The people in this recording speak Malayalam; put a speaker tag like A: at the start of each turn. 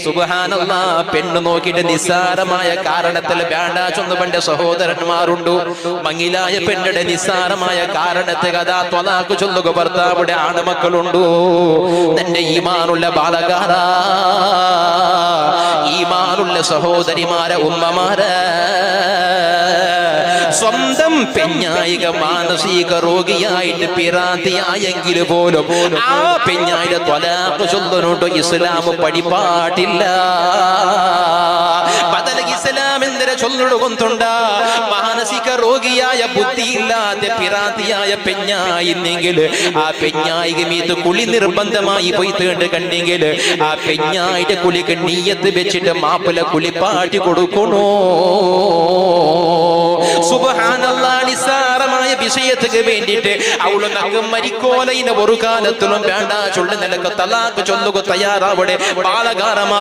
A: സുബ്ഹാനല്ലാഹ്, പെണ്ണ് നോക്കിയിട്ട് നിസ്സാരമായ കാരണത്തിൽ വേണ്ട ചൊന്നുപണ്ട് സഹോദരന്മാരുണ്ട്. മങ്ങിലായ പെണ്ണിടെ നിസ്സാരമായ കാരണത്തിൽ കഥാ ത്വലാഖ് ചൊല്ലുക ഭർത്താവിടെ ആണുമക്കളുണ്ടോ. നിന്റെ ഈമാനുള്ള ബാലകാരാ, ഈമാനുള്ള സഹോദരിമാരെ, ഉമ്മമാരെ, സ്വന്തം പെഞ്ഞായിക മാനസിക രോഗിയായിട്ട് പിറാന്തിയായെങ്കിൽ പോലും ആ പെഞ്ഞായിയുടെ ത്വലാഖ് ചൊല്ലുന്നുണ്ട് ഇസ്ലാം പഠിപ്പാട്ടില്ല. ബദൽ ഇസ്ലാം എന്തിനെ ചൊല്ലുകൊണ്ടുണ്ട? മാനസിക രോഗിയായ ബുദ്ധിയില്ലാത്ത പിറാന്തിയായ പെഞ്ഞായിന്നെങ്കിൽ ആ പെഞ്ഞായിക മീത്ത് കുളി നിർബന്ധമായി പോയി തേണ്ട് കണ്ടെങ്കിൽ ആ പെഞ്ഞായിന്റെ കുളിക്ക് നീയത്ത് വെച്ചിട്ട് മാപ്പിള കുളിപ്പാട്ടി കൊടുക്കണോ? സുബ്ഹാനല്ലാഹ്, നിസ്സാരമായ വിഷയത്തിന് വേണ്ടിയിട്ട് അവള് നഖം മരിക്കോലയിന് ഒരു കാലത്തിലും വേണ്ട ചൊല്ലു നിലക്ക് തലാഖ് ചൊല്ലുക തയ്യാറാവിടെ ബാലകാരമായ